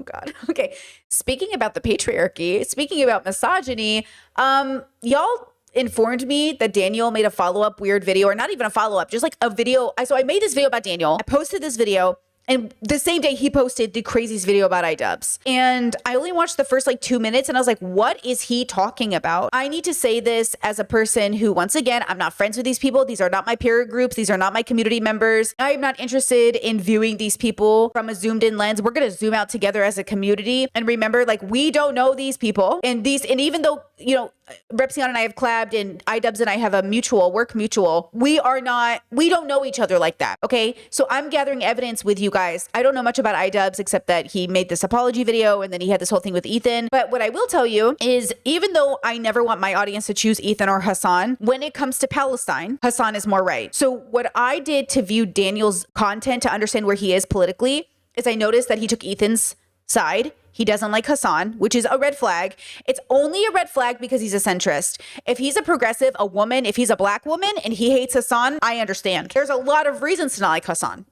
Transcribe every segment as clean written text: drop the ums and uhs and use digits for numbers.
Oh God. Okay. Speaking about the patriarchy, speaking about misogyny, y'all informed me that Daniel made a follow-up weird video, or not even a follow-up, just like a video. So I made this video about Daniel. I posted this video, and the same day he posted the craziest video about iDubbbz. And I only watched the first like 2 minutes and I was like, what is he talking about? I need to say this as a person who, once again, I'm not friends with these people. These are not my peer groups. These are not my community members. I am not interested in viewing these people from a zoomed in lens. We're going to zoom out together as a community. And remember, like, we don't know these people. And even though, you know, Repzion and I have collabed, and iDubbbz and I have a work mutual, we don't know each other like that. Okay. So I'm gathering evidence with you guys. I don't know much about iDubbbz except that he made this apology video and then he had this whole thing with Ethan. But what I will tell you is, even though I never want my audience to choose Ethan or Hassan, when it comes to Palestine, Hassan is more right. So what I did to view Daniel's content to understand where he is politically is I noticed that he took Ethan's side. He doesn't like Hassan, which is a red flag. It's only a red flag because he's a centrist. If he's a progressive, a woman, if he's a black woman and he hates Hassan, I understand. There's a lot of reasons to not like Hassan.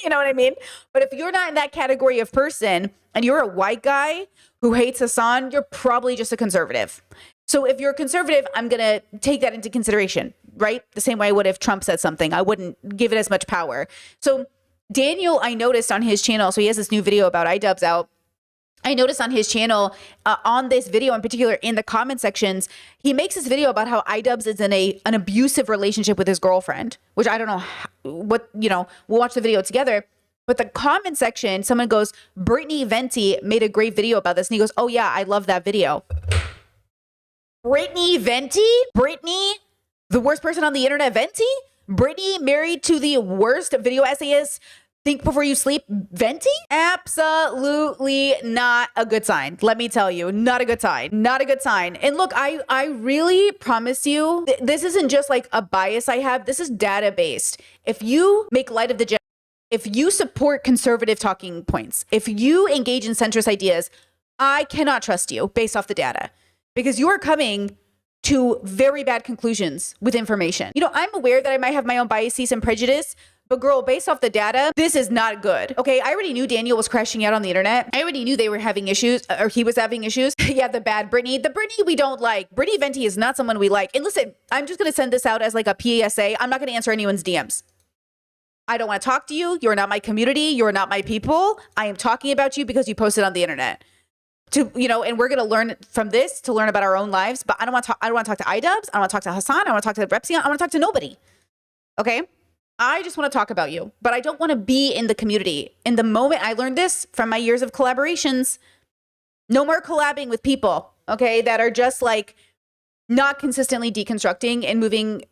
You know what I mean? But if you're not in that category of person and you're a white guy who hates Hassan, you're probably just a conservative. So if you're a conservative, I'm going to take that into consideration, right? The same way I would if Trump said something. I wouldn't give it as much power. So Daniel, I noticed on his channel, so he has this new video about iDubbbz out. I noticed on his channel, on this video in particular, in the comment sections, he makes this video about how iDubbbz is in an abusive relationship with his girlfriend, which I don't know what, you know, we'll watch the video together. But the comment section, someone goes, Brittany Venti made a great video about this. And he goes, oh yeah, I love that video. Brittany Venti? Brittany, the worst person on the internet, Venti? Brittany married to the worst video essayist, Think Before You Sleep, Venti? Absolutely not a good sign. Let me tell you, not a good sign. Not a good sign. And look, I really promise you, this isn't just like a bias I have. This is data-based. If you make light of the gender, if you support conservative talking points, if you engage in centrist ideas, I cannot trust you based off the data, because you are coming to very bad conclusions with information. You know, I'm aware that I might have my own biases and prejudice, but girl, based off the data, this is not good. Okay, I already knew Daniel was crashing out on the internet. I already knew they were having issues, or he was having issues. Yeah, the bad Brittany. The Brittany we don't like. Brittany Venti is not someone we like. And listen, I'm just going to send this out as like a PSA. I'm not going to answer anyone's DMs. I don't want to talk to you. You're not my community. You're not my people. I am talking about you because you posted on the internet. And we're going to learn from this to learn about our own lives. But I don't want to talk to iDubbbz. I don't want to talk to Hassan. I don't want to talk to Repzion. I want to talk to nobody. Okay? I just want to talk about you, but I don't want to be in the community. In the moment I learned this from my years of collaborations, no more collabing with people, okay, that are just like not consistently deconstructing and moving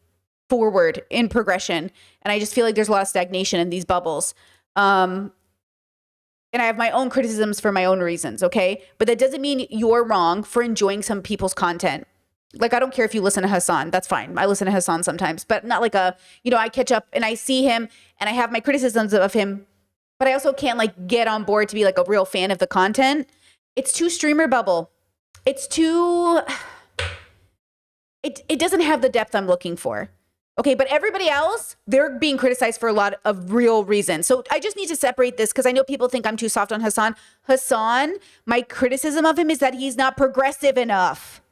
forward in progression. And I just feel like there's a lot of stagnation in these bubbles. And I have my own criticisms for my own reasons, okay? But that doesn't mean you're wrong for enjoying some people's content. Like, I don't care if you listen to Hassan. That's fine. I listen to Hassan sometimes, but not like I catch up and I see him and I have my criticisms of him, but I also can't like get on board to be like a real fan of the content. It's too streamer bubble. It's too, it doesn't have the depth I'm looking for. Okay, but everybody else, they're being criticized for a lot of real reasons. So I just need to separate this because I know people think I'm too soft on Hassan. Hassan, my criticism of him is that he's not progressive enough.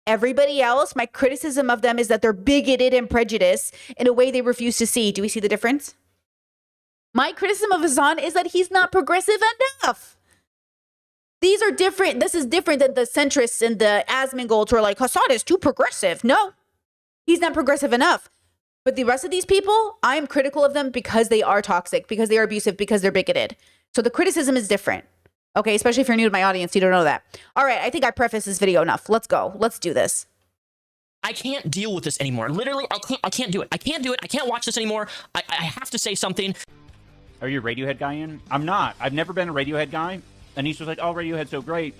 Everybody else, my criticism of them is that they're bigoted and prejudiced in a way they refuse to see. Do we see the difference? My criticism of Hassan is that he's not progressive enough. These are different. This is different than the centrists and the Asmongold who are like, Hassan is too progressive. No, he's not progressive enough. But the rest of these people, I'm critical of them because they are toxic, because they are abusive, because they're bigoted. So the criticism is different. Okay, especially if you're new to my audience, you don't know that. All right, I think I prefaced this video enough. Let's go. Let's do this. I can't deal with this anymore. Literally, I can't do it. I can't do it. I can't watch this anymore. I have to say something. Are you a Radiohead guy in? I'm not. I've never been a Radiohead guy. And he's just like, oh, Radiohead's so great.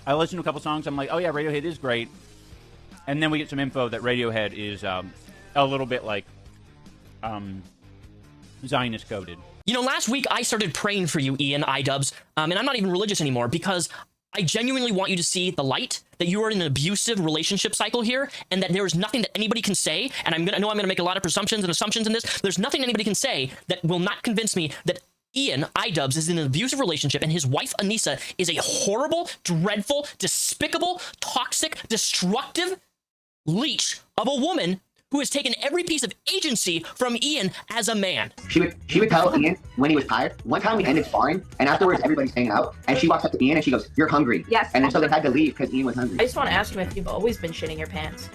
I listened to a couple songs. I'm like, oh yeah, Radiohead is great. And then we get some info that Radiohead is a little bit like Zionist coded. You know, last week I started praying for you, Ian, iDubbbz, and I'm not even religious anymore because I genuinely want you to see the light, that you are in an abusive relationship cycle here, and that there is nothing that anybody can say, and I know I'm going to make a lot of presumptions and assumptions in this. There's nothing anybody can say that will not convince me that Ian, iDubbbz, is in an abusive relationship, and his wife, Anissa, is a horrible, dreadful, despicable, toxic, destructive leech of a woman who has taken every piece of agency from Ian as a man. She would tell Ian when he was tired. One time we ended sparring, and afterwards everybody's hanging out, and she walks up to Ian and she goes, "You're hungry." Yes. And then so they had to leave because Ian was hungry. I just want to ask him if you've always been shitting your pants.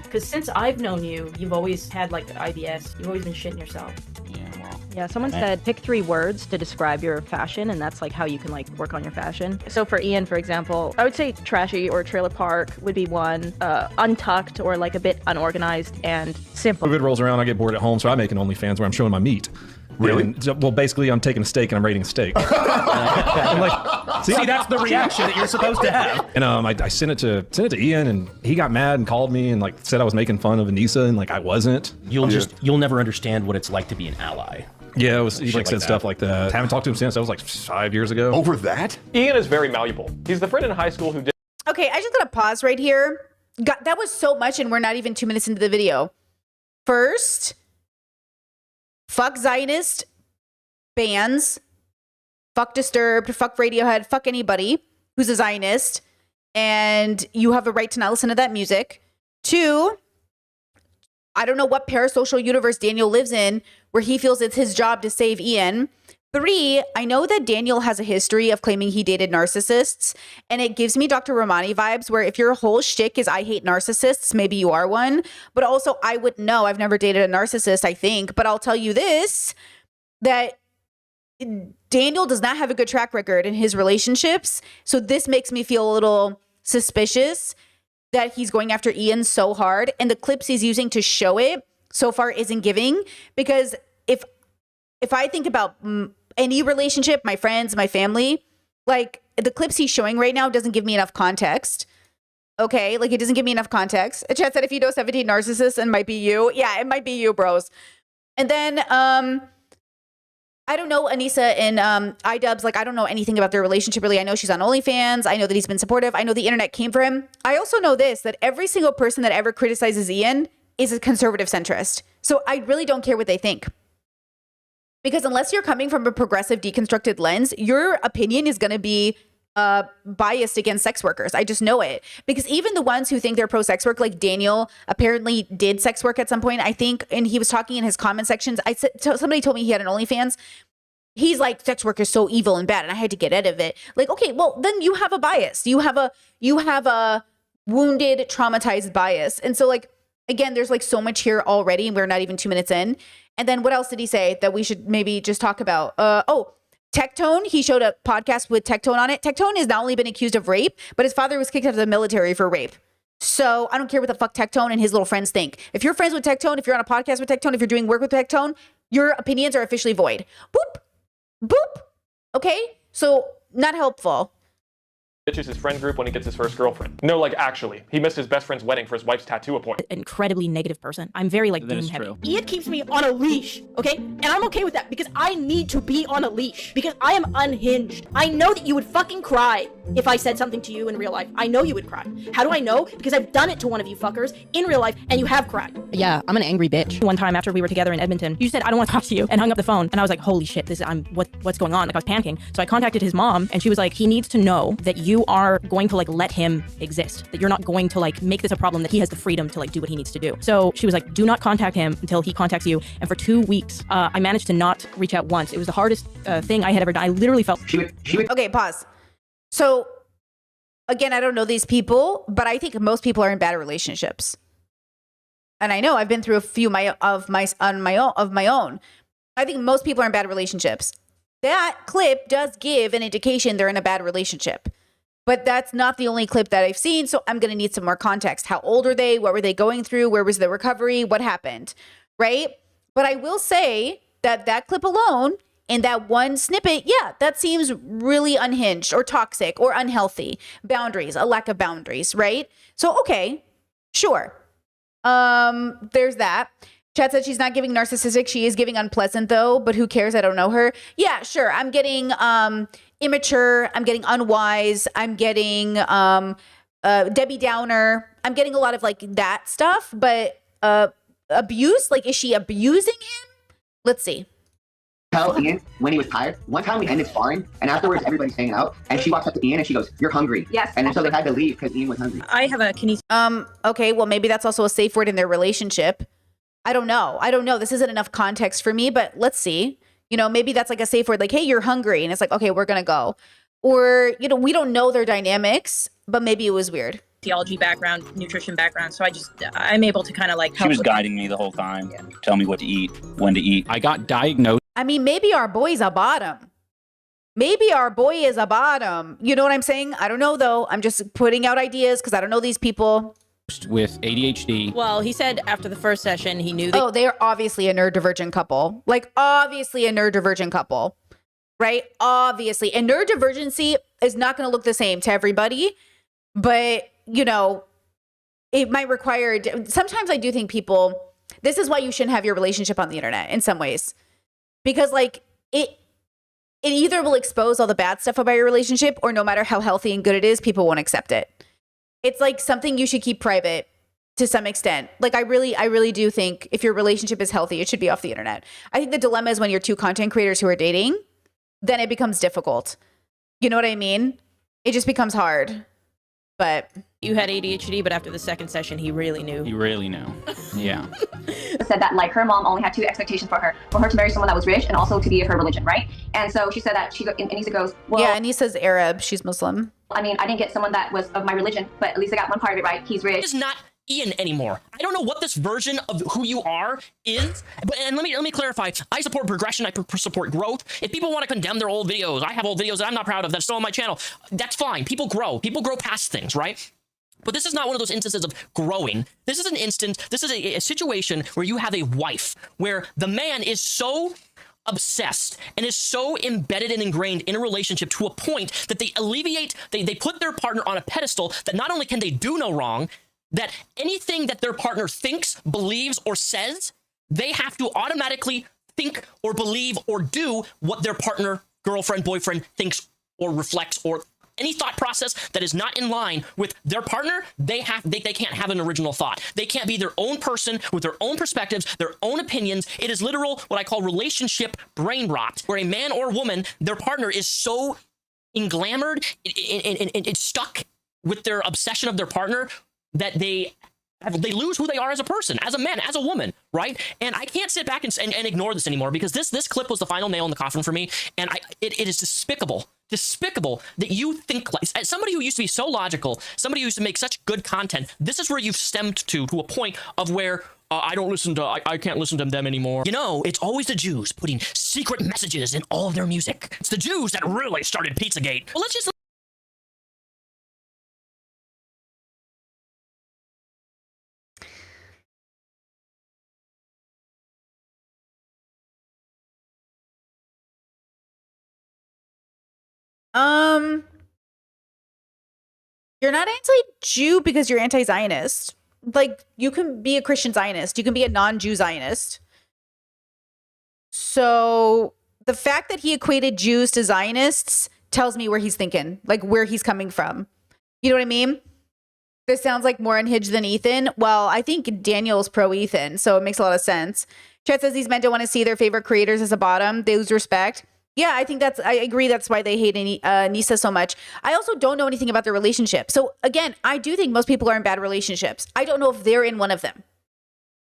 Because since I've known you, you've always had like IBS. You've always been shitting yourself. Yeah, someone said pick 3 words to describe your fashion, and that's like how you can like work on your fashion. So for Ian, for example, I would say trashy or trailer park would be one, untucked or like a bit unorganized, and simple. COVID rolls around, I get bored at home, so I make an OnlyFans where I'm showing my meat. Really? And, well, basically, I'm taking a steak and I'm rating a steak. I'm like, See, that's the reaction that you're supposed to have. and I sent it to Ian, and he got mad and called me and like said I was making fun of Anissa, and like I wasn't. You'll never understand what it's like to be an ally. Yeah, it was, he like like said that. stuff like that. I haven't talked to him since. That was like 5 years ago. Over that? Ian is very malleable. He's the friend in high school who did. Okay, I just gotta pause right here. God, that was so much, and we're not even 2 minutes into the video. First, fuck Zionist bands, fuck Disturbed, fuck Radiohead, fuck anybody who's a Zionist, and you have a right to not listen to that music. 2, I don't know what parasocial universe Daniel lives in where he feels it's his job to save Ian. 3, I know that Daniel has a history of claiming he dated narcissists, and it gives me Dr. Romani vibes where if your whole shtick is I hate narcissists, maybe you are one, but also I wouldn't know. I've never dated a narcissist, I think, but I'll tell you this, that Daniel does not have a good track record in his relationships, so this makes me feel a little suspicious that he's going after Ian so hard, and the clips he's using to show it so far isn't giving, because if I think about any relationship, my friends, my family, like the clips he's showing right now doesn't give me enough context. Okay, like it doesn't give me enough context. Chat said if you know 17 narcissists, and might be you. Yeah, it might be you, bros. And then I don't know Anissa and iDubbbz. Like I don't know anything about their relationship really. I know she's on OnlyFans. I know that he's been supportive. I know the internet came for him. I also know this, that every single person that ever criticizes Ian is a conservative centrist. So I really don't care what they think. Because unless you're coming from a progressive deconstructed lens, your opinion is going to be biased against sex workers. I just know it. Because even the ones who think they're pro sex work, like Daniel apparently did sex work at some point, I think, and he was talking in his comment sections. Somebody told me he had an OnlyFans. He's like, sex work is so evil and bad, and I had to get out of it. Like, okay, well, then you have a bias. You have a wounded, traumatized bias. And so like, again, there's like so much here already, and we're not even 2 minutes in. And then what else did he say that we should maybe just talk about? Tectone. He showed a podcast with Tectone on it. Tectone has not only been accused of rape, but his father was kicked out of the military for rape. So I don't care what the fuck Tectone and his little friends think. If you're friends with Tectone, if you're on a podcast with Tectone, if you're doing work with Tectone, your opinions are officially void. Boop. Boop. Okay? So not helpful. Ditches his friend group when he gets his first girlfriend. No, like actually, he missed his best friend's wedding for his wife's tattoo appointment. Incredibly negative person. I'm very like doom heavy. Ian keeps me on a leash, okay? And I'm okay with that because I need to be on a leash because I am unhinged. I know that you would fucking cry if I said something to you in real life. I know you would cry. How do I know? Because I've done it to one of you fuckers in real life and you have cried. Yeah, I'm an angry bitch. One time after we were together in Edmonton, you said, I don't want to talk to you, and hung up the phone. And I was like, holy shit, what's going on? Like I was panicking. So I contacted his mom, and she was like, he needs to know that you are going to like let him exist, that you're not going to like make this a problem, that he has the freedom to like do what he needs to do. So she was like, do not contact him until he contacts you. And for 2 weeks, I managed to not reach out once. It was the hardest thing I had ever done. I literally felt. Okay, pause. So again, I don't know these people, but I think most people are in bad relationships. And I know I've been through a few of my own. I think most people are in bad relationships. That clip does give an indication they're in a bad relationship. But that's not the only clip that I've seen, so I'm going to need some more context. How old are they? What were they going through? Where was the recovery? What happened? Right? But I will say that clip alone, in that one snippet, yeah, that seems really unhinged or toxic or unhealthy. Boundaries, a lack of boundaries, right? So, okay, sure. There's that. Chad said she's not giving narcissistic. She is giving unpleasant, though, but who cares? I don't know her. Yeah, sure. I'm getting immature. I'm getting unwise. I'm getting Debbie Downer. I'm getting a lot of like that stuff, but abuse, like, is she abusing him? Let's see. tell Ian when he was tired. One time we ended sparring, and afterwards everybody's hanging out, and she walks up to Ian and she goes, "You're hungry." Yes. And then so they had to leave because Ian was hungry. I have a Okay, well, maybe that's also a safe word in their relationship. I don't know. This isn't enough context for me, but let's see. You know, maybe that's like a safe word, like, "Hey, you're hungry." And it's like, "Okay, we're going to go." Or, you know, we don't know their dynamics, but maybe it was weird. theology background, nutrition background, so I'm able to kind of like She was guiding me the whole time, tell me what to eat, when to eat. I got diagnosed. I mean, maybe our boy's a bottom. Maybe our boy is a bottom. You know what I'm saying? I don't know, though. I'm just putting out ideas because I don't know these people. With ADHD. Well, he said after the first session, he knew that. Oh, they're obviously a neurodivergent couple. Like, obviously a neurodivergent couple. Right? Obviously. And neurodivergency is not going to look the same to everybody. But, you know, it might require... Sometimes I do think people... This is why you shouldn't have your relationship on the internet in some ways. Because, like, it either will expose all the bad stuff about your relationship, or no matter how healthy and good it is, people won't accept it. It's like something you should keep private to some extent. Like, I really do think if your relationship is healthy, it should be off the internet. I think the dilemma is when you're two content creators who are dating, then it becomes difficult. You know what I mean? It just becomes hard. But you had ADHD, but after the second session, he really knew. You really know. Yeah. Said that like her mom only had two expectations for her to marry someone that was rich and also to be of her religion, right? And so she said that Anissa goes, well, yeah, Anissa's Arab, she's Muslim. I mean, I didn't get someone that was of my religion, but at least I got one part of it right. He's rich. Is not Ian anymore. I don't know what this version of who you are is, but and let me clarify. I support progression. I support growth. If people want to condemn their old videos, I have old videos that I'm not proud of that's still on my channel. That's fine. People grow. People grow past things, right? But this is not one of those instances of growing. This is an instance, this is a situation where you have a wife, where the man is so obsessed and is so embedded and ingrained in a relationship to a point that they put their partner on a pedestal that not only can they do no wrong, that anything that their partner thinks, believes, or says, they have to automatically think or believe or do what their partner, girlfriend, boyfriend thinks or reflects, or any thought process that is not in line with their partner, they can't have an original thought. They can't be their own person with their own perspectives, their own opinions. It is literal what I call relationship brain rot, where a man or woman, their partner is so englamored and stuck with their obsession of their partner that they lose who they are as a person, as a man, as a woman, right? And I can't sit back and ignore this anymore, because this clip was the final nail in the coffin for me, and it is despicable that you think like, as somebody who used to be so logical, somebody who used to make such good content, this is where you've stemmed to a point of where I can't listen to them anymore. You know, it's always the Jews putting secret messages in all of their music. It's the Jews that really started Pizzagate. Well, let's just... You're not anti-Jew because you're anti-Zionist. Like, you can be a Christian Zionist. You can be a non-Jew Zionist. So the fact that he equated Jews to Zionists tells me where he's thinking, like where he's coming from. You know what I mean? This sounds like more unhinged than Ethan. Well, I think Daniel's pro-Ethan, so it makes a lot of sense. Chat says these men don't want to see their favorite creators as a bottom. They lose respect. Yeah, I agree. That's why they hate Nisa so much. I also don't know anything about their relationship. So again, I do think most people are in bad relationships. I don't know if they're in one of them.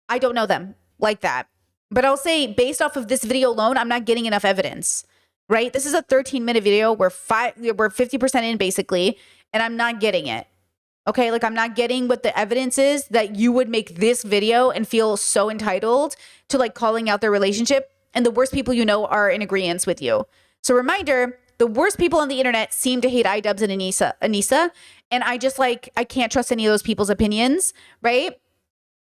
I don't know them like that. But I'll say, based off of this video alone, I'm not getting enough evidence, right? This is a 13-minute video. We're 50% in basically, and I'm not getting it. Okay, like I'm not getting what the evidence is that you would make this video and feel so entitled to like calling out their relationship. And the worst people you know are in agreement with you. So reminder, the worst people on the internet seem to hate iDubbbz and Anissa. And I can't trust any of those people's opinions, right?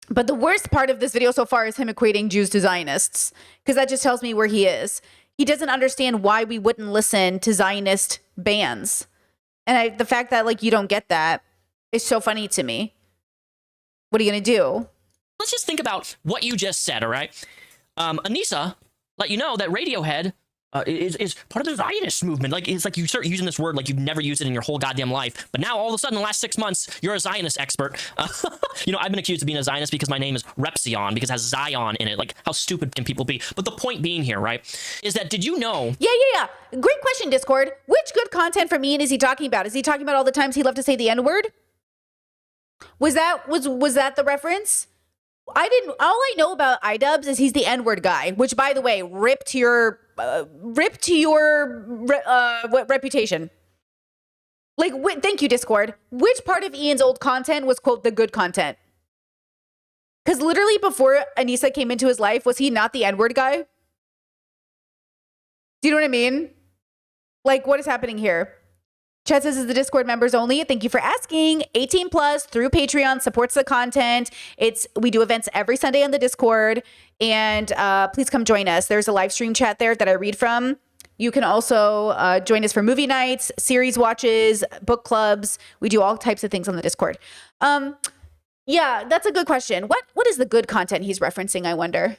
But the worst part of this video so far is him equating Jews to Zionists, because that just tells me where he is. He doesn't understand why we wouldn't listen to Zionist bands. And the fact that like you don't get that is so funny to me. What are you going to do? Let's just think about what you just said, all right? Anissa let you know that Radiohead is part of the Zionist movement. Like, it's like you start using this word like you've never used it in your whole goddamn life, but now all of a sudden, in the last 6 months, you're a Zionist expert. I've been accused of being a Zionist because my name is Repzion, because it has Zion in it. Like, how stupid can people be? But the point being here, right, is that did you know? Yeah. Great question, Discord. Which good content from Ian is he talking about? Is he talking about all the times he loved to say the N-word? Was that the reference? All I know about iDubbbz is he's the N-word guy, which, by the way, rip to your reputation. Like, thank you, Discord. Which part of Ian's old content was, quote, the good content? Because literally before Anissa came into his life, was he not the N-word guy? Do you know what I mean? Like, what is happening here? Chat says, is the Discord members only? Thank you for asking. 18 plus through Patreon supports the content. We do events every Sunday on the Discord, and please come join us. There's a live stream chat there that I read from. You can also join us for movie nights, series watches, book clubs. We do all types of things on the Discord. Yeah, that's a good question. What is the good content he's referencing, I wonder?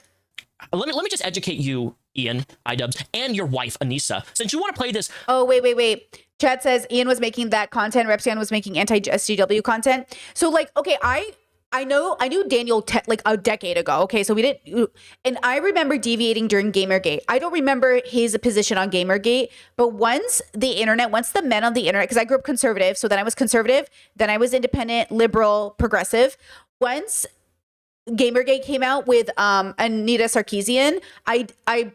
Let me just educate you, Ian, iDubbbz, and your wife, Anissa. Since you want to play this... Oh, wait. Chad says Ian was making that content. Repzion was making anti-SJW content. So, like, okay, I knew Daniel like a decade ago. Okay, so we didn't... And I remember deviating during Gamergate. I don't remember his position on Gamergate, but once the men on the internet, because I grew up conservative, so then I was conservative, then I was independent, liberal, progressive. Once Gamergate came out with Anita Sarkeesian, I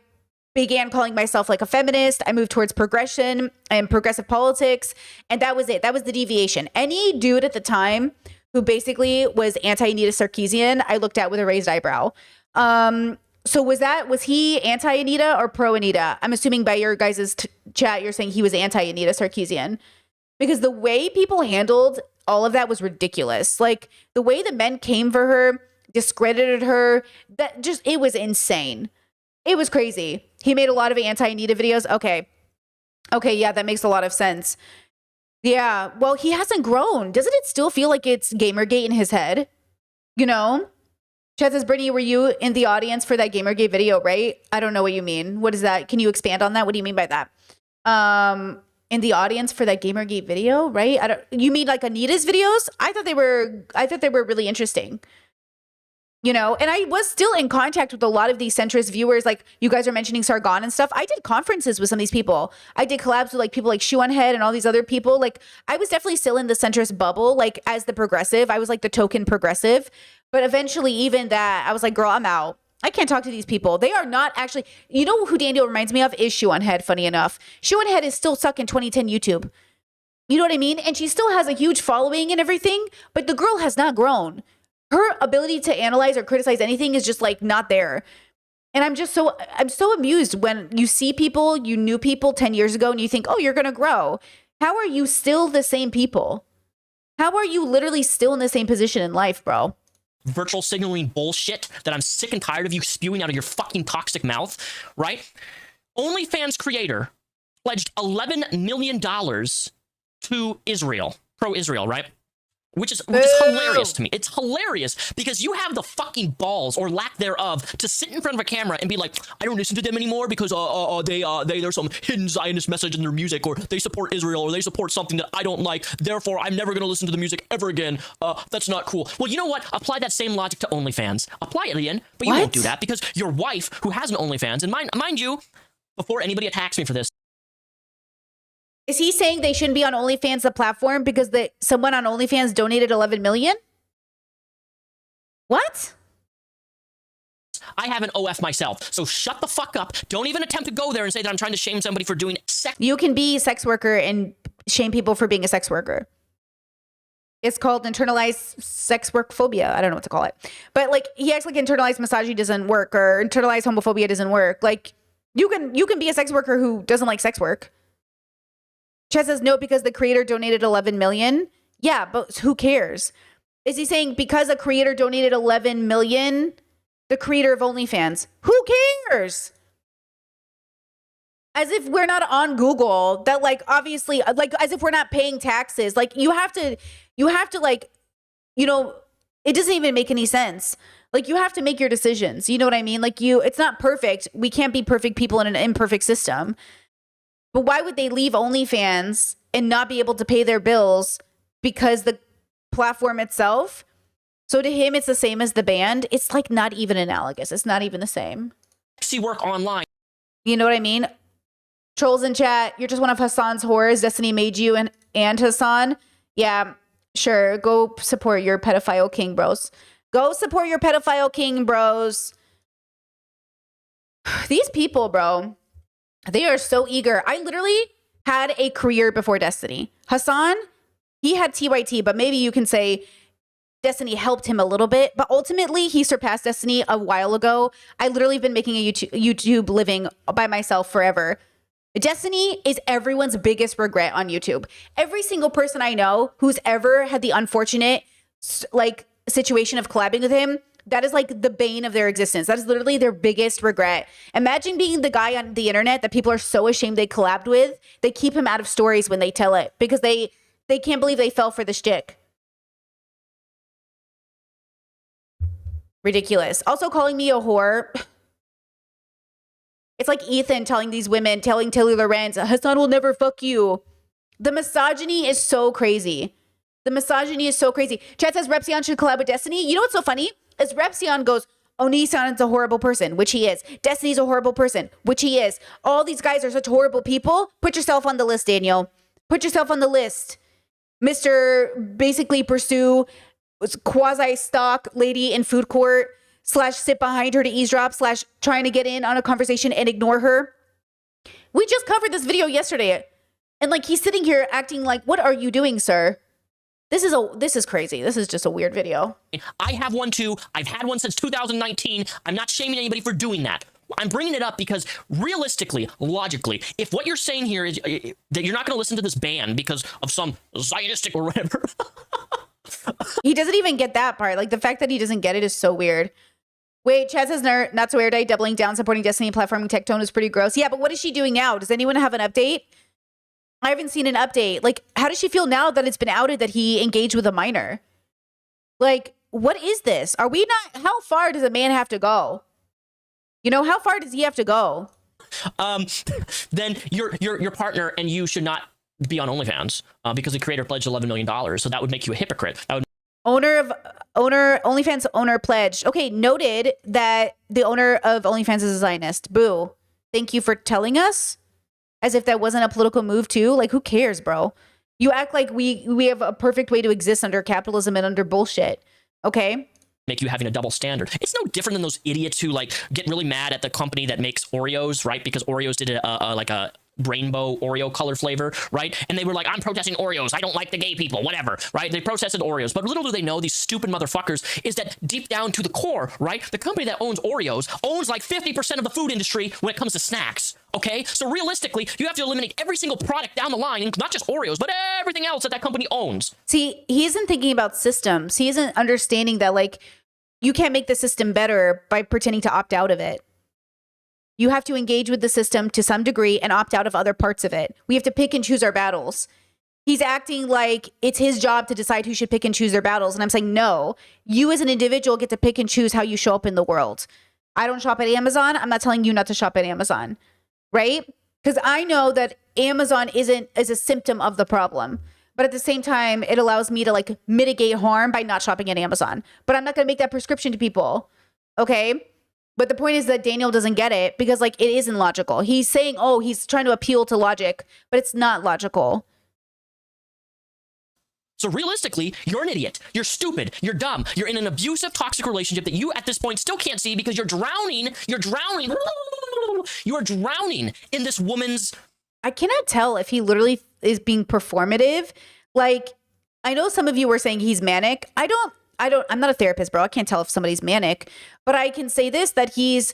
began calling myself like a feminist. I moved towards progression and progressive politics, and that was it. That was the deviation. Any dude at the time who basically was anti-Anita Sarkeesian, I looked at with a raised eyebrow. So was he anti-Anita or pro-Anita? I'm assuming by your guys' chat, you're saying he was anti-Anita Sarkeesian, because the way people handled all of that was ridiculous. Like, the way the men came for her, discredited her, it was insane. It was crazy. He made a lot of anti-Anita videos. Okay, yeah, that makes a lot of sense. Yeah, well, he hasn't grown. Doesn't it still feel like it's Gamergate in his head? You know? Chad says, Brittany, were you in the audience for that Gamergate video, right? I don't know what you mean. What is that? Can you expand on that? What do you mean by that? In the audience for that Gamergate video, right? You mean like Anita's videos? I thought they were really interesting. You know, and I was still in contact with a lot of these centrist viewers. Like, you guys are mentioning Sargon and stuff. I did conferences with some of these people. I did collabs with like people like Shoe on Head and all these other people. Like, I was definitely still in the centrist bubble, like as the progressive. I was like the token progressive. But eventually, even that, I was like, girl, I'm out. I can't talk to these people. They are not actually, you know who Daniel reminds me of is Shoe on Head, funny enough. Shoe on Head is still stuck in 2010 YouTube. You know what I mean? And she still has a huge following and everything, but the girl has not grown. Her ability to analyze or criticize anything is just like not there. And I'm so amused when you see people, you knew people 10 years ago and you think, oh, you're going to grow. How are you still the same people? How are you literally still in the same position in life, bro? Virtual signaling bullshit that I'm sick and tired of you spewing out of your fucking toxic mouth, right? OnlyFans creator pledged $11 million to Israel, pro-Israel, right? Which is hilarious to me. It's hilarious because you have the fucking balls or lack thereof to sit in front of a camera and be like, I don't listen to them anymore because there's some hidden Zionist message in their music, or they support Israel, or they support something that I don't like. Therefore, I'm never going to listen to the music ever again. That's not cool. Well, you know what? Apply that same logic to OnlyFans. Apply it, Ian. But you won't do that because your wife, who has an OnlyFans, and mind you, before anybody attacks me for this, is he saying they shouldn't be on OnlyFans, the platform, because someone on OnlyFans donated 11 million? What? I have an OF myself, so shut the fuck up. Don't even attempt to go there and say that I'm trying to shame somebody for doing sex. You can be a sex worker and shame people for being a sex worker. It's called internalized sex work phobia. I don't know what to call it. But like, he acts like internalized misogyny doesn't work or internalized homophobia doesn't work. Like, you can be a sex worker who doesn't like sex work. Chet says no because the creator donated 11 million. Yeah, but who cares? Is he saying because a creator donated 11 million, the creator of OnlyFans? Who cares? As if we're not on Google, that like obviously, like as if we're not paying taxes. Like you have to like, you know, It doesn't even make any sense. Like, you have to make your decisions. You know what I mean? Like, it's not perfect. We can't be perfect people in an imperfect system. But why would they leave OnlyFans and not be able to pay their bills because the platform itself? So to him, it's the same as the band. It's like not even analogous. It's not even the same. See work online. You know what I mean? Trolls in chat, you're just one of Hassan's whores. Destiny made you and Hassan. Yeah, sure. Go support your pedophile king, bros. Go support your pedophile king, bros. These people, bro, they are so eager. I literally had a career before Destiny. Hassan, he had TYT, but maybe you can say Destiny helped him a little bit, but ultimately he surpassed Destiny a while ago. I literally have been making a YouTube living by myself forever. Destiny is everyone's biggest regret on YouTube. Every single person I know who's ever had the unfortunate like situation of collabing with him, that is like the bane of their existence. That is literally their biggest regret. Imagine being the guy on the internet that people are so ashamed they collabed with. They keep him out of stories when they tell it because they can't believe they fell for the shtick. Ridiculous. Also calling me a whore. It's like Ethan telling these women, telling Taylor Lorenz, Hassan will never fuck you. The misogyny is so crazy. The misogyny is so crazy. Chat says Repzion should collab with Destiny. You know what's so funny? As Repzion goes, oh, Nissan is a horrible person, which he is. Destiny's a horrible person, which he is. All these guys are such horrible people. Put yourself on the list, Daniel. Put yourself on the list. Mr. Basically pursue quasi-stalk lady in food court / sit behind her to eavesdrop / trying to get in on a conversation and ignore her. We just covered this video yesterday. And like, he's sitting here acting like, what are you doing, sir? This is crazy. This is just a weird video. I have one too. I've had one since 2019. I'm not shaming anybody for doing that. I'm bringing it up because realistically, logically, if what you're saying here is that you're not going to listen to this band because of some Zionistic or whatever. He doesn't even get that part. Like, the fact that he doesn't get it is so weird. Wait, Chad says not so weird. Doubling down, supporting Destiny, platforming tech tone is pretty gross. Yeah, but what is she doing now? Does anyone have an update? I haven't seen an update. Like, how does she feel now that it's been outed that he engaged with a minor? Like, what is this? Are we not? How far does a man have to go? You know, how far does he have to go? Then your partner and you should not be on OnlyFans because the creator pledged $11 million. So that would make you a hypocrite. That would OnlyFans owner pledged. Okay, noted that the owner of OnlyFans is a Zionist. Boo. Thank you for telling us. As if that wasn't a political move too. Like, who cares, bro? You act like we have a perfect way to exist under capitalism and under bullshit. Okay? make you having a double standard. It's no different than those idiots who like get really mad at the company that makes Oreos, right? Because Oreos did like a rainbow Oreo color flavor, right? And they were like, I'm protesting Oreos. I don't like the gay people, whatever, right? They protested Oreos. But little do they know, these stupid motherfuckers, is that deep down to the core, right? The company that owns Oreos owns like 50% of the food industry when it comes to snacks, okay? So realistically, you have to eliminate every single product down the line, not just Oreos, but everything else that that company owns. See, he isn't thinking about systems. He isn't understanding that, like, you can't make the system better by pretending to opt out of it. You have to engage with the system to some degree and opt out of other parts of it. We have to pick and choose our battles. He's acting like it's his job to decide who should pick and choose their battles. And I'm saying, no, you as an individual get to pick and choose how you show up in the world. I don't shop at Amazon. I'm not telling you not to shop at Amazon, right? Because I know that Amazon is a symptom of the problem. But at the same time, it allows me to like mitigate harm by not shopping at Amazon. But I'm not going to make that prescription to people, okay? But the point is that Daniel doesn't get it because, like, it isn't logical. He's saying, oh, he's trying to appeal to logic, but it's not logical. So realistically, you're an idiot. You're stupid. You're dumb. You're in an abusive, toxic relationship that you, at this point, still can't see because you're drowning. You're drowning. You are drowning in this woman's... I cannot tell if he literally is being performative. Like, I know some of you were saying he's manic. I'm not a therapist, bro. I can't tell if somebody's manic, but I can say this, that he's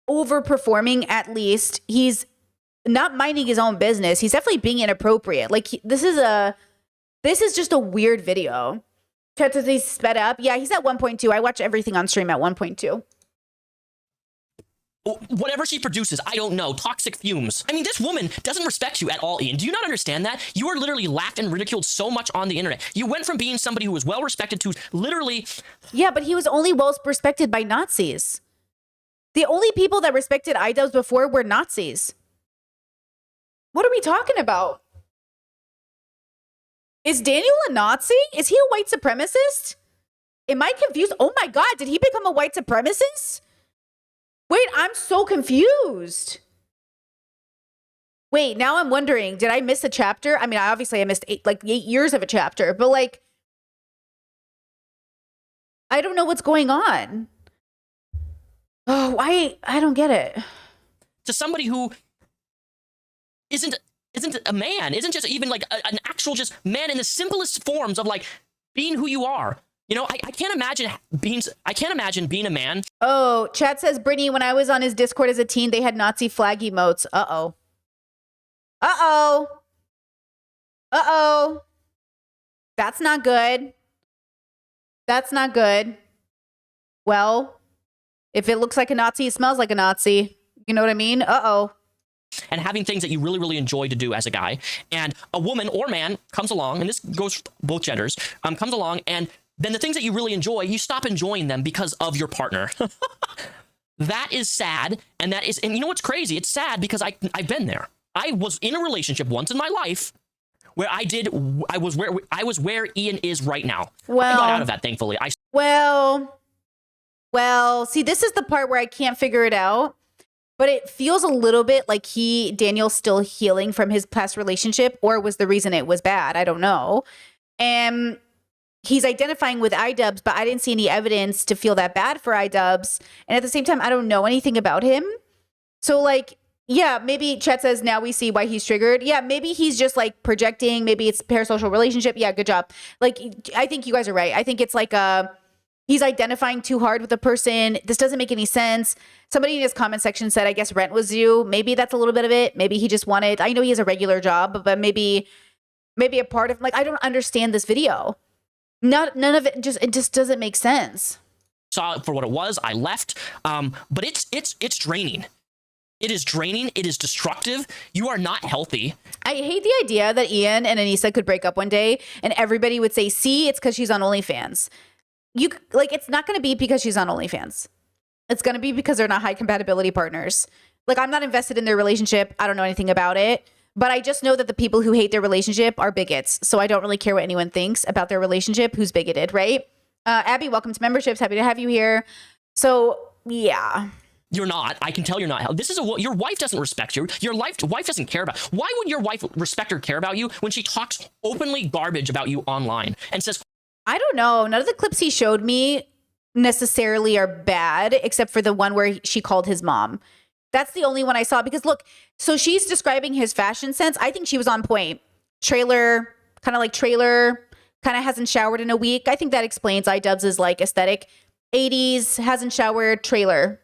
overperforming. At least he's not minding his own business. He's definitely being inappropriate. Like, this is just a weird video. Chat says he's sped up. Yeah, he's at 1.2. I watch everything on stream at 1.2. whatever she produces, I don't know, toxic fumes. I mean, this woman doesn't respect you at all, Ian. Do you not understand that? You are literally laughed and ridiculed so much on the internet. You went from being somebody who was well respected to literally... Yeah, but he was only well respected by Nazis. The only people that respected iDubbbz before were Nazis. What are we talking about? Is Daniel a Nazi? Is he a white supremacist? Am I confused? Oh my God, did he become a white supremacist? Wait, I'm so confused. Wait, now I'm wondering, did I miss a chapter? I mean, obviously I missed 8 years of a chapter, but like, I don't know what's going on. Oh, I don't get it. To somebody who isn't a man, isn't just even like an actual just man in the simplest forms of like being who you are. You know, I can't imagine being a man. Oh, chat says, Brittany, when I was on his Discord as a teen, they had Nazi flag emotes. Uh-oh. Uh-oh. Uh-oh. That's not good. That's not good. Well, if it looks like a Nazi, it smells like a Nazi. You know what I mean? Uh-oh. And having things that you really, really enjoy to do as a guy. And a woman or man comes along, and this goes for both genders, comes along, and then the things that you really enjoy, you stop enjoying them because of your partner. That is sad. And you know what's crazy? It's sad because I've been there. I was in a relationship once in my life where I was where Ian is right now. Well, I got out of that, thankfully. Well, see, this is the part where I can't figure it out. But it feels a little bit like Daniel's still healing from his past relationship, or was the reason it was bad? I don't know. And he's identifying with iDubbbz, but I didn't see any evidence to feel that bad for iDubbbz. And at the same time, I don't know anything about him. So like, yeah, maybe chat says now we see why he's triggered. Yeah, maybe he's just like projecting. Maybe it's parasocial relationship. Yeah, good job. Like, I think you guys are right. I think it's like he's identifying too hard with the person. This doesn't make any sense. Somebody in his comment section said, I guess rent was due. Maybe that's a little bit of it. Maybe he just wanted, I know he has a regular job, but maybe a part of, like, I don't understand this video. None of it just doesn't make sense. Saw it for what it was. I left. But it's draining. It is draining. It is destructive. You are not healthy. I hate the idea that Ian and Anissa could break up one day and everybody would say, see, it's because she's on OnlyFans. It's not going to be because she's on OnlyFans. It's going to be because they're not high compatibility partners. Like, I'm not invested in their relationship. I don't know anything about it. But I just know that the people who hate their relationship are bigots. So I don't really care what anyone thinks about their relationship who's bigoted, right? Abby, welcome to memberships. Happy to have you here. So, yeah. You're not. I can tell you're not. Your wife doesn't respect you. Your wife doesn't care about. Why would your wife respect or care about you when she talks openly garbage about you online and says, I don't know. None of the clips he showed me necessarily are bad, except for the one where she called his mom. That's the only one I saw because look, so she's describing his fashion sense. I think she was on point. Trailer, kind of hasn't showered in a week. I think that explains iDubbbz's like aesthetic. 80s, hasn't showered, trailer.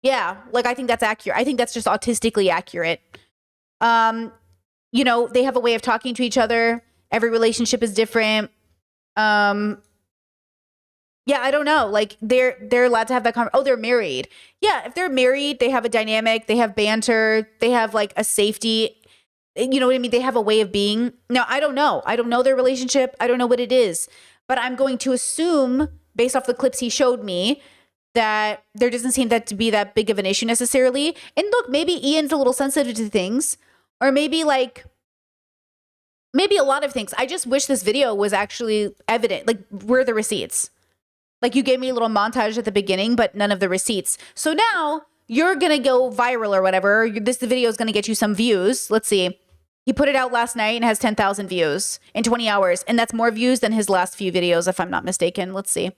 Yeah, like I think that's accurate. I think that's just autistically accurate. You know, they have a way of talking to each other. Every relationship is different. Yeah, I don't know. Like they're allowed to have that conversation. Oh, they're married. Yeah, if they're married, they have a dynamic, they have banter, they have like a safety. You know what I mean? They have a way of being. Now, I don't know. I don't know their relationship. I don't know what it is. But I'm going to assume, based off the clips he showed me, that there doesn't seem that to be that big of an issue necessarily. And look, maybe Ian's a little sensitive to things. Or maybe a lot of things. I just wish this video was actually evident. Like, where are the receipts? Like, you gave me a little montage at the beginning, but none of the receipts. So now you're going to go viral or whatever. The video is going to get you some views. Let's see. He put it out last night and has 10,000 views in 20 hours. And that's more views than his last few videos, if I'm not mistaken. Let's see.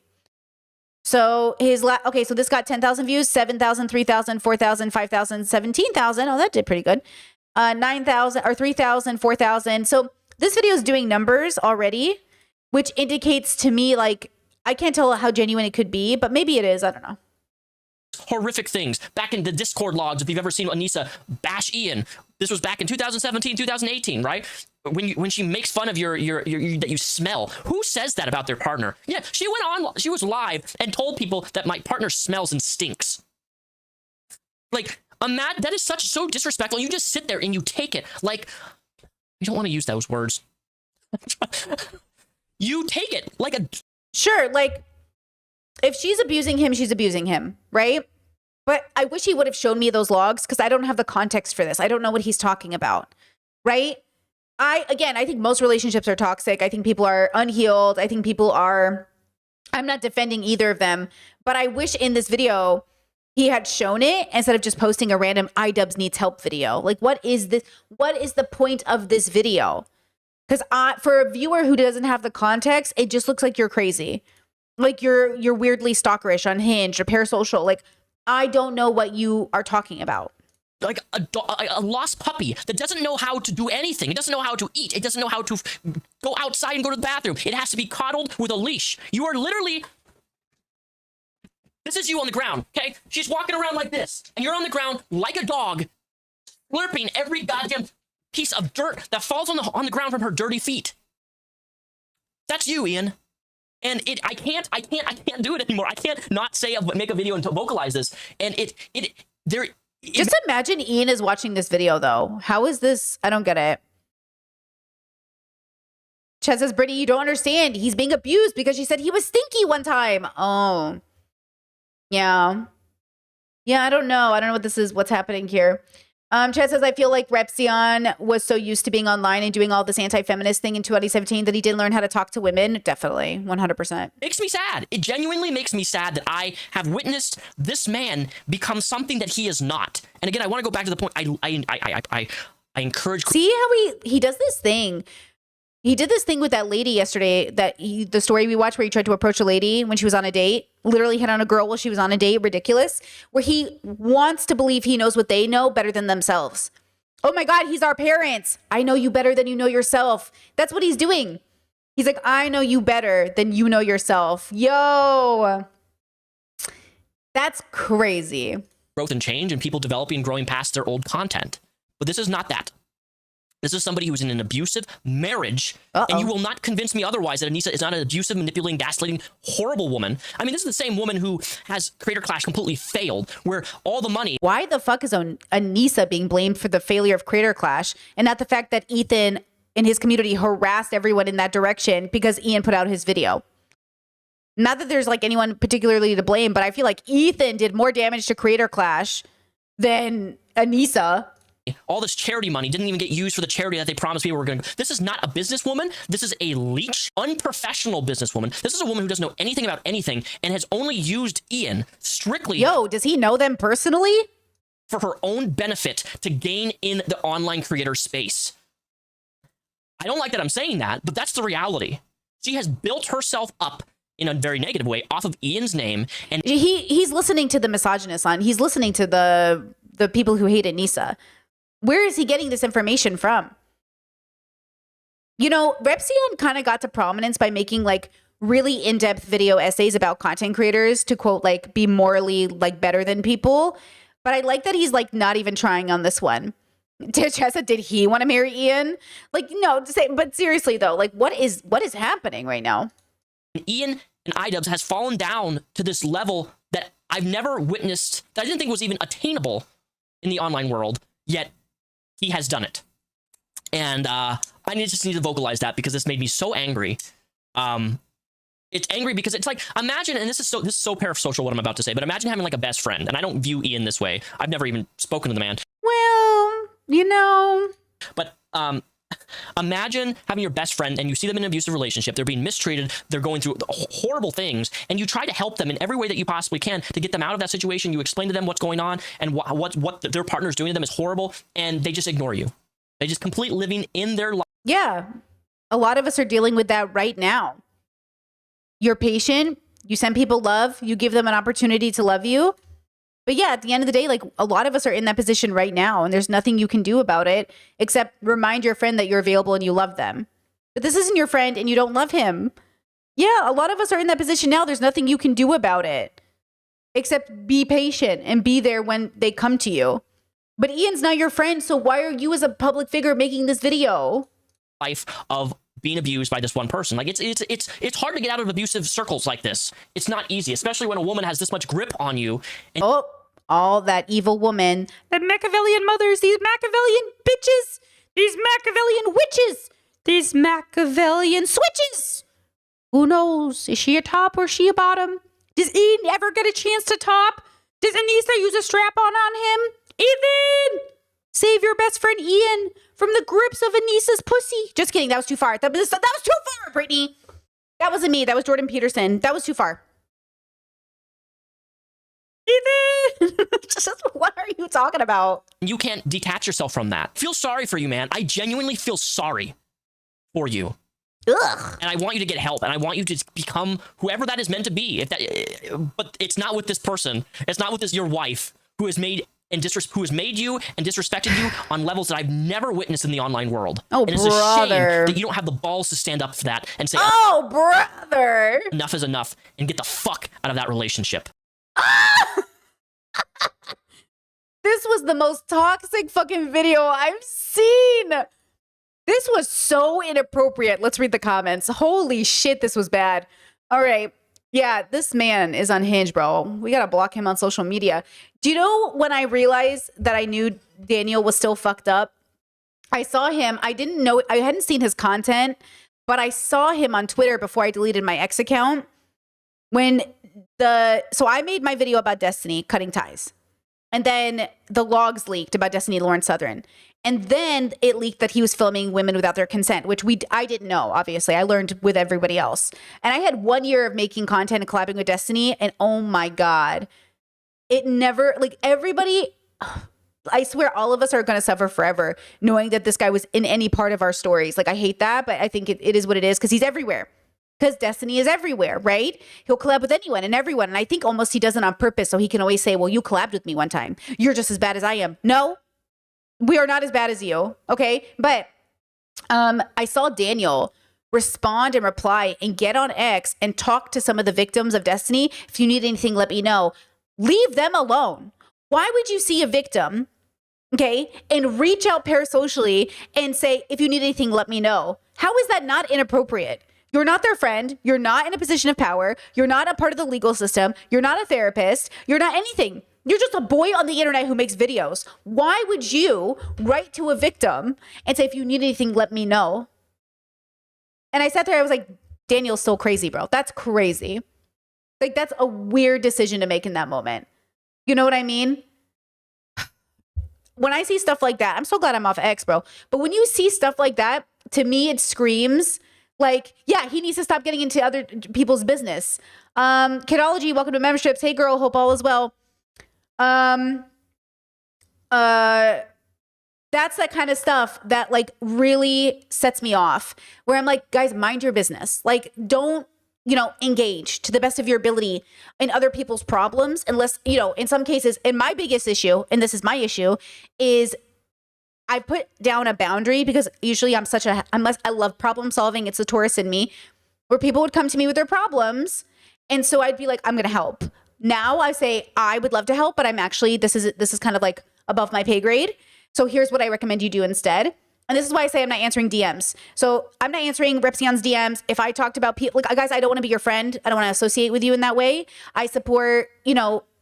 So okay, so this got 10,000 views, 7,000, 3,000, 4,000, 5,000, 17,000. Oh, that did pretty good. 9,000 or 3,000, 4,000. So this video is doing numbers already, which indicates to me, like, I can't tell how genuine it could be, but maybe it is. I don't know. horrific things back in the Discord logs? If you've ever seen Anissa bash Ian, this was back in 2017, 2018, right? When she makes fun of your that you smell. Who says that about their partner? Yeah, she went on, she was live and told people that my partner smells and stinks. Like, that is so disrespectful. You just sit there and you take it. Like, you don't want to use those words. You take it like a... Sure, like, if she's abusing him, she's abusing him, right? But I wish he would have shown me those logs because I don't have the context for this. I don't know what he's talking about, right? I think most relationships are toxic. I think people are unhealed. I think people are... I'm not defending either of them, but I wish in this video he had shown it instead of just posting a random iDubbbz needs help video. Like, what is this? What is the point of this video? Because for a viewer who doesn't have the context, it just looks like you're crazy. Like you're weirdly stalkerish, unhinged, or parasocial. Like, I don't know what you are talking about. Like a lost puppy that doesn't know how to do anything. It doesn't know how to eat. It doesn't know how to go outside and go to the bathroom. It has to be coddled with a leash. You are literally... This is you on the ground, okay? She's walking around like this, and you're on the ground like a dog, slurping every goddamn piece of dirt that falls on the ground from her dirty feet. That's you, Ian. And I can't do it anymore. I can't not make a video and vocalize this. And just imagine Ian is watching this video, though. How is this? I don't get it. Chad says, Brittany, you don't understand. He's being abused because she said he was stinky one time. Oh. Yeah. Yeah, I don't know. I don't know what this is, what's happening here. Chad says, I feel like Repzion was so used to being online and doing all this anti-feminist thing in 2017 that he didn't learn how to talk to women. Definitely. 100%. Makes me sad. It genuinely makes me sad that I have witnessed this man become something that he is not. And again, I want to go back to the point. I encourage... See how he does this thing. He did this thing with that lady yesterday, the story we watched where he tried to approach a lady when she was on a date, literally hit on a girl while she was on a date, ridiculous, where he wants to believe he knows what they know better than themselves. Oh my God, he's our parents. I know you better than you know yourself. That's what he's doing. He's like, I know you better than you know yourself. Yo, that's crazy. Growth and change and people developing and growing past their old content. But this is not that. This is somebody who's in an abusive marriage, and you will not convince me otherwise that Anissa is not an abusive, manipulating, gaslighting, horrible woman. I mean, this is the same woman who has Creator Clash completely failed, where all the money... Why the fuck is Anissa being blamed for the failure of Creator Clash, and not the fact that Ethan and his community harassed everyone in that direction because Ian put out his video? Not that there's like anyone particularly to blame, but I feel like Ethan did more damage to Creator Clash than Anissa. All this charity money didn't even get used for the charity that they promised people were going to. This is not a businesswoman. This is a leech, unprofessional businesswoman. This is a woman who doesn't know anything about anything and has only used Ian strictly... Yo, does he know them personally? ...for her own benefit to gain in the online creator space. I don't like that I'm saying that, but that's the reality. She has built herself up in a very negative way off of Ian's name. And he's listening to the misogynist on. He's listening to the people who hate Anissa. Where is he getting this information from? You know, Repzion kind of got to prominence by making like really in-depth video essays about content creators to quote, like, be morally like better than people. But I like that he's like not even trying on this one. Tessa, did he want to marry Ian? Like, no, but seriously though, like what is happening right now? Ian and iDubbbz has fallen down to this level that I've never witnessed, that I didn't think was even attainable in the online world, yet he has done it. And I just need to vocalize that because this made me so angry. It's angry because it's like, imagine, and this is so parasocial what I'm about to say, but imagine having like a best friend, and I don't view Ian this way. I've never even spoken to the man. Well, you know. But imagine having your best friend and you see them in an abusive relationship. They're being mistreated. They're going through horrible things, and you try to help them in every way that you possibly can to get them out of that situation. You explain to them what's going on and what their partner's doing to them is horrible, and they just ignore you. They just complete living in their life. Yeah. A lot of us are dealing with that right now. You're patient. You send people love. You give them an opportunity to love you. But yeah, at the end of the day, like a lot of us are in that position right now, and there's nothing you can do about it except remind your friend that you're available and you love them. But this isn't your friend and you don't love him. Yeah, a lot of us are in that position now. There's nothing you can do about it except be patient and be there when they come to you. But Ian's not your friend, so why are you as a public figure making this video? Life of being abused by this one person. Like it's hard to get out of abusive circles like this. It's not easy, especially when a woman has this much grip on you. And all that evil woman, the Machiavellian mothers, these Machiavellian bitches, these Machiavellian witches, these Machiavellian switches. Who knows? Is she a top or is she a bottom? Does Ian ever get a chance to top? Does Anissa use a strap-on him? Ethan! Save your best friend Ian from the grips of Anissa's pussy. Just kidding. That was too far. That was too far, Brittany. That wasn't me. That was Jordan Peterson. That was too far. Ethan! What are you talking about? You can't detach yourself from that. Feel sorry for you, man. I genuinely feel sorry for you. Ugh. And I want you to get help, and I want you to become whoever that is meant to be. But it's not with this person. It's not with your wife who has made you and disrespected you on levels that I've never witnessed in the online world. Oh, and it's brother. a shame that you don't have the balls to stand up for that and say, oh, brother. Enough is enough, and get the fuck out of that relationship. This was the most toxic fucking video I've seen. This was so inappropriate. Let's read the comments. Holy shit, this was bad. All right. Yeah, this man is unhinged, bro. We gotta block him on social media. Do you know when I realized that I knew Daniel was still fucked up? I saw him. I hadn't seen his content, but I saw him on Twitter before I deleted my ex account. So I made my video about Destiny cutting ties. And then the logs leaked about Destiny Lawrence Southern. And then it leaked that he was filming women without their consent, which I didn't know, obviously. I learned with everybody else. And I had 1 year of making content and collabing with Destiny. And oh my God, it never, like everybody, I swear all of us are going to suffer forever knowing that this guy was in any part of our stories. Like I hate that, but I think it is what it is because he's everywhere. Because Destiny is everywhere, right? He'll collab with anyone and everyone. And I think almost he does it on purpose. So he can always say, well, you collabed with me one time. You're just as bad as I am. No, we are not as bad as you. Okay. But I saw Daniel respond and reply and get on X and talk to some of the victims of Destiny. If you need anything, let me know. Leave them alone. Why would you see a victim, okay, and reach out parasocially and say, if you need anything, let me know? How is that not inappropriate? You're not their friend. You're not in a position of power. You're not a part of the legal system. You're not a therapist. You're not anything. You're just a boy on the internet who makes videos. Why would you write to a victim and say, if you need anything, let me know? And I sat there, I was like, Daniel's still crazy, bro. That's crazy. Like, that's a weird decision to make in that moment. You know what I mean? When I see stuff like that, I'm so glad I'm off X, bro. But when you see stuff like that, to me, it screams like, yeah, he needs to stop getting into other people's business. Kidology, welcome to memberships. Hey, girl, hope all is well. That's that kind of stuff that like really sets me off, where I'm like, guys, mind your business. Like, don't, engage to the best of your ability in other people's problems, unless, in some cases, and my biggest issue, and this is my issue, is I put down a boundary because usually I love problem solving. It's the Taurus in me, where people would come to me with their problems. And so I'd be like, I'm going to help. Now I say, I would love to help, but this is kind of like above my pay grade. So here's what I recommend you do instead. And this is why I say I'm not answering DMs. So I'm not answering Repzion's DMs. If I talked about people, like, guys, I don't want to be your friend. I don't want to associate with you in that way. I support,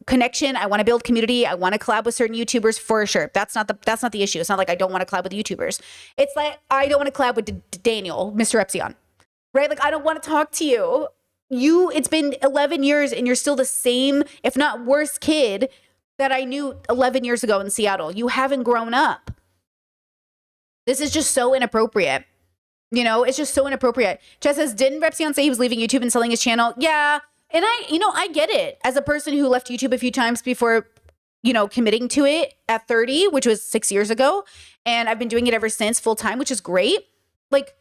connection. I want to build community. I want to collab with certain YouTubers for sure. That's not the issue. It's not like I don't want to collab with YouTubers. It's like, I don't want to collab with Daniel, Mr. Repzion, right? Like, I don't want to talk to you. It's been 11 years and you're still the same, if not worse kid that I knew 11 years ago in Seattle. You haven't grown up. This is just so inappropriate. It's just so inappropriate. Chess says, didn't Repzion say he was leaving YouTube and selling his channel? Yeah. And I get it. As a person who left YouTube a few times before, committing to it at 30, which was 6 years ago. And I've been doing it ever since full time, which is great. Like,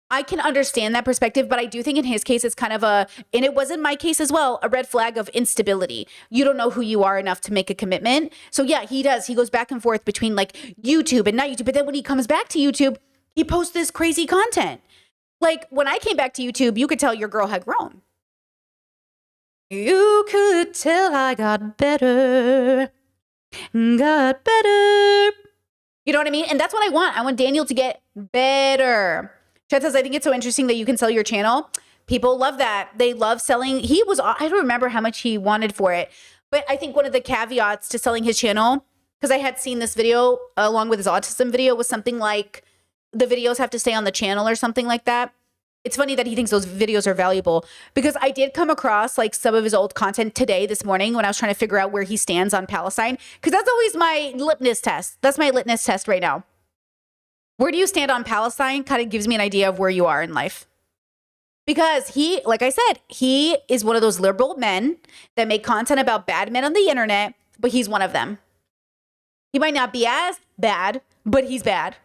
I can understand that perspective, but I do think in his case, it's kind of and it was in my case as well, a red flag of instability. You don't know who you are enough to make a commitment. So yeah, he does. He goes back and forth between like YouTube and not YouTube. But then when he comes back to YouTube, he posts this crazy content. Like, when I came back to YouTube, you could tell your girl had grown. You could tell I got better. Got better. You know what I mean? And that's what I want. I want Daniel to get better. Chet says, I think it's so interesting that you can sell your channel. People love that. They love selling. I don't remember how much he wanted for it, But I think one of the caveats to selling his channel, because I had seen this video along with his autism video, was something like the videos have to stay on the channel or something like that. It's funny that he thinks those videos are valuable, because I did come across like some of his old content today, this morning, when I was trying to figure out where he stands on Palestine, because that's always my litmus test. That's my litmus test right now. Where do you stand on Palestine? Kind of gives me an idea of where you are in life. Because he, like I said, he is one of those liberal men that make content about bad men on the internet, but he's one of them. He might not be as bad, but he's bad.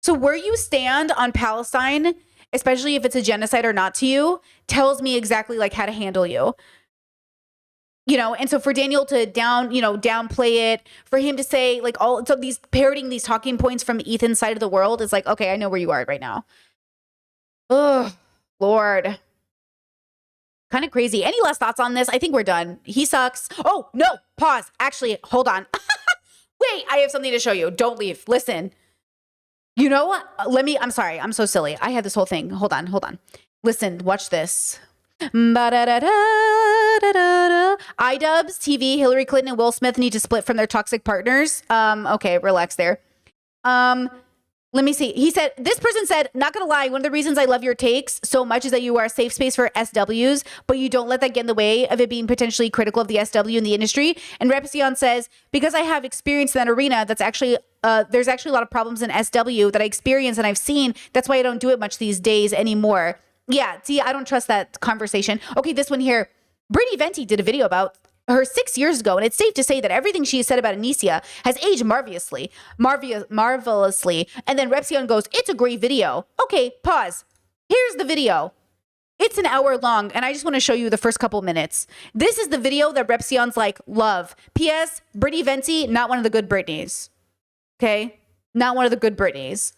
So where you stand on Palestine, especially if it's a genocide or not to you, tells me exactly like how to handle you. You know, and so for Daniel to downplay it, for him to say like so these parroting these talking points from Ethan's side of the world is like, okay, I know where you are right now. Ugh, Lord. Kind of crazy. Any last thoughts on this? I think we're done. He sucks. Oh, no, pause. Actually, hold on. Wait, I have something to show you. Don't leave. Listen. You know what? I'm sorry. I'm so silly. I had this whole thing. Hold on. Listen, watch this. iDubbbz TV, Hillary Clinton and Will Smith need to split from their toxic partners. Okay, relax there. Let me see. He said, this person said, not gonna lie, one of the reasons I love your takes so much is that you are a safe space for SWs, but you don't let that get in the way of it being potentially critical of the SW in the industry. And Repzion says, because I have experience in that arena, that's actually, there's actually a lot of problems in SW that I experience and I've seen. That's why I don't do it much these days anymore. Yeah, see, I don't trust that conversation. Okay, this one here. Brittany Venti did a video about her 6 years ago, and it's safe to say that everything she has said about Anicia has aged marvelously. And then Repzion goes, it's a great video. Okay, pause. Here's the video. It's an hour long, and I just want to show you the first couple minutes. This is the video that Repzion's like, love. P.S. Brittany Venti, not one of the good Britneys. Okay? Not one of the good Britneys.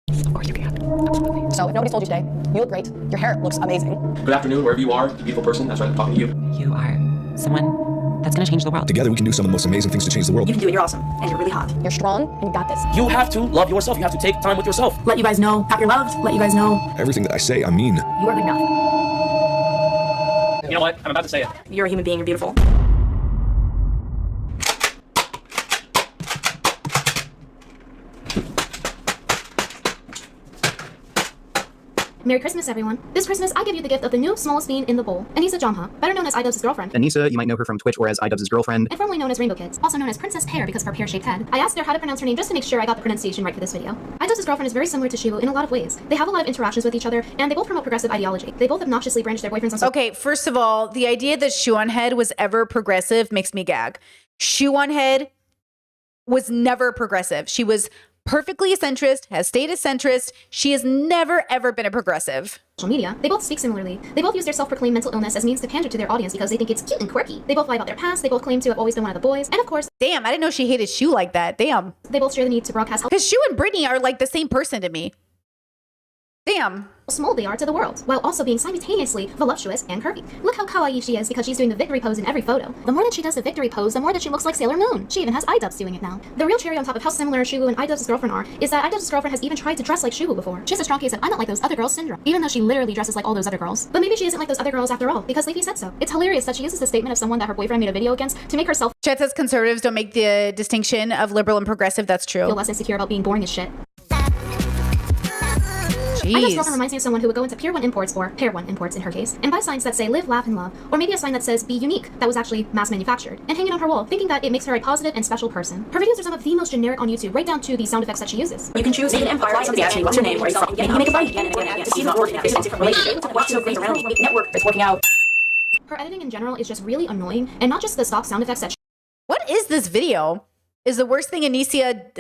Of course you can. Absolutely. So if nobody's told you today, you look great. Your hair looks amazing. Good afternoon, wherever you are, you beautiful person. That's right, I'm talking to you. You are someone that's gonna change the world. Together we can do some of the most amazing things to change the world. You can do it, you're awesome. And you're really hot. You're strong, and you got this. You have to love yourself. You have to take time with yourself. Let you guys know that you're loved. Let you guys know. Everything that I say, I mean. You are good enough. You know what? I'm about to say it. You're a human being, you're beautiful. Merry Christmas, everyone. This Christmas, I give you the gift of the new smallest bean in the bowl, Anissa Jomha, better known as iDubbbz's girlfriend. Anissa, you might know her from Twitch or as iDubbbz's girlfriend. And formerly known as Rainbow Kids, also known as Princess Pear because of her pear-shaped head. I asked her how to pronounce her name just to make sure I got the pronunciation right for this video. iDubbbz's girlfriend is very similar to Shivu in a lot of ways. They have a lot of interactions with each other, and they both promote progressive ideology. They both obnoxiously branch their boyfriends on Okay, first of all, the idea that Shoe on Head was ever progressive makes me gag. Shoe on Head was never progressive. She was perfectly a centrist, has stayed a centrist. She has never, ever been a progressive. Social media. They both speak similarly. They both use their self-proclaimed mental illness as means to pander to their audience because they think it's cute and quirky. They both lie about their past. They both claim to have always been one of the boys. And of course, damn, I didn't know she hated Shoe like that. Damn. They both share the need to broadcast because Shoe and Brittany are like the same person to me. Damn. Small they are to the world, while also being simultaneously voluptuous and curvy. Look how kawaii she is because she's doing the victory pose in every photo. The more that she does the victory pose, the more that she looks like Sailor Moon. She even has iDubbbz doing it now. The real cherry on top of how similar Shivu and iDubbbz's girlfriend are is that iDubbbz's girlfriend has even tried to dress like Shivu before. She has a strong case of I'm not like those other girls syndrome, even though she literally dresses like all those other girls. But maybe she isn't like those other girls after all, because Leafy said so. It's hilarious that she uses the statement of someone that her boyfriend made a video against to make herself. Chet says conservatives don't make the distinction of liberal and progressive. That's true. Feel less insecure about being boring as shit. iDubbbz's girlfriend reminds me of someone who would go into Pier 1 Imports, or Pair 1 Imports in her case, and buy signs that say live, laugh, and love, or maybe a sign that says be unique, that was actually mass manufactured, and hang it on her wall, thinking that it makes her a positive and special person. Her videos are some of the most generic on YouTube, right down to the sound effects that she uses. You can choose an empire, like somebody asks me, what's your name, where are you from? You can make a fight again and again and again. It's not working. It's a different relationship. Watch the things around you. Network that's working out. Her editing in general is just really annoying, and not just the stock sound effects that What is this video? Is the worst thing Anissa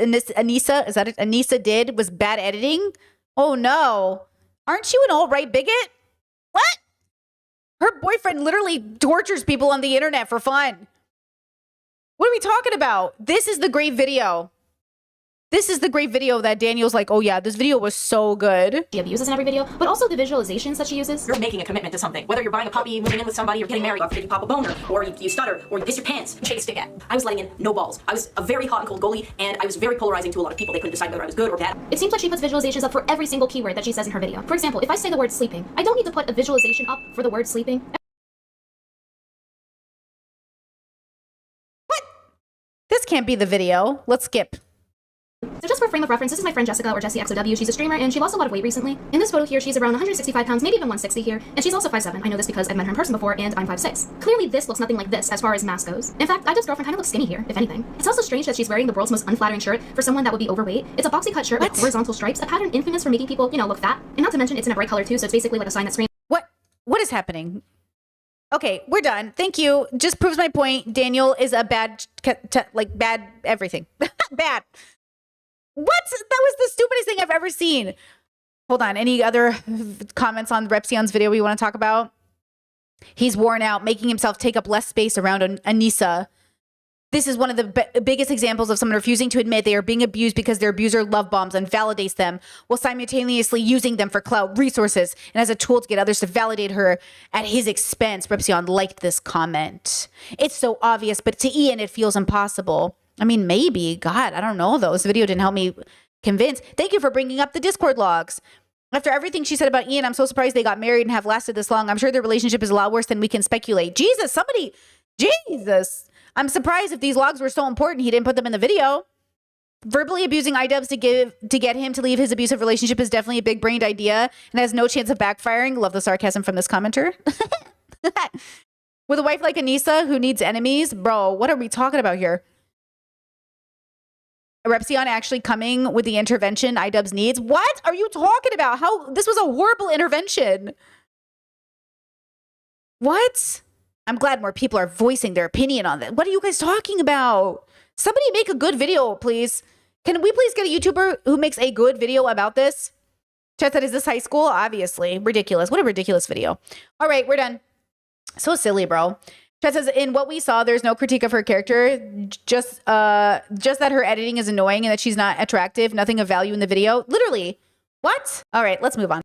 did was bad editing? Oh no. Aren't you an alt-right bigot? What? Her boyfriend literally tortures people on the internet for fun. What are we talking about? This is the great video. This is the great video that Daniel's like, oh yeah, this video was so good. She abuses in every video, but also the visualizations that she uses. You're making a commitment to something. Whether you're buying a puppy, moving in with somebody, or getting married, or you pop a boner, or you stutter, or you piss your pants, you shake a stick at. I was letting in no balls. I was a very hot and cold goalie, and I was very polarizing to a lot of people. They couldn't decide whether I was good or bad. It seems like she puts visualizations up for every single keyword that she says in her video. For example, if I say the word sleeping, I don't need to put a visualization up for the word sleeping. can't be the video. Let's skip. So just for frame of reference, this is my friend Jessica, or Jessie XOW. She's a streamer, and she lost a lot of weight recently. In this photo here, she's around 165 pounds, maybe even 160 here, and she's also 5'7". I know this because I've met her in person before, and I'm 5'6". Clearly, this looks nothing like this as far as mass goes. In fact, iDubbbz girlfriend kind of looks skinny here, if anything. It's also strange that she's wearing the world's most unflattering shirt for someone that would be overweight. It's a boxy cut shirt with horizontal stripes, a pattern infamous for making people, look fat. And not to mention, it's in a bright color too, so it's basically like a sign that screams. What is happening? Okay, we're done. Thank you. Just proves my point. Daniel is a bad everything. Bad. What? That was the stupidest thing I've ever seen. Hold on. Any other comments on Repzion's video we want to talk about? He's worn out, making himself take up less space around Anissa. This is one of the biggest examples of someone refusing to admit they are being abused because their abuser love bombs and validates them while simultaneously using them for clout, resources, and as a tool to get others to validate her at his expense. Repzion liked this comment. It's so obvious, but to Ian, it feels impossible. I mean, maybe. God, I don't know, though. This video didn't help me convince. Thank you for bringing up the Discord logs. After everything she said about Ian, I'm so surprised they got married and have lasted this long. I'm sure their relationship is a lot worse than we can speculate. Jesus. I'm surprised if these logs were so important, he didn't put them in the video. Verbally abusing iDubbbz to get him to leave his abusive relationship is definitely a big-brained idea and has no chance of backfiring. Love the sarcasm from this commenter. With a wife like Anissa who needs enemies, bro, what are we talking about here? Repzion actually coming with the intervention iDubbbz needs. What are you talking about? How this was a horrible intervention. What? I'm glad more people are voicing their opinion on that. What are you guys talking about? Somebody make a good video, please. Can we please get a YouTuber who makes a good video about this? Chat said, is this high school? Obviously. Ridiculous. What a ridiculous video. All right, we're done. So silly, bro. Chat says, in what we saw, there's no critique of her character. Just that her editing is annoying and that she's not attractive. Nothing of value in the video. Literally. What? All right, let's move on.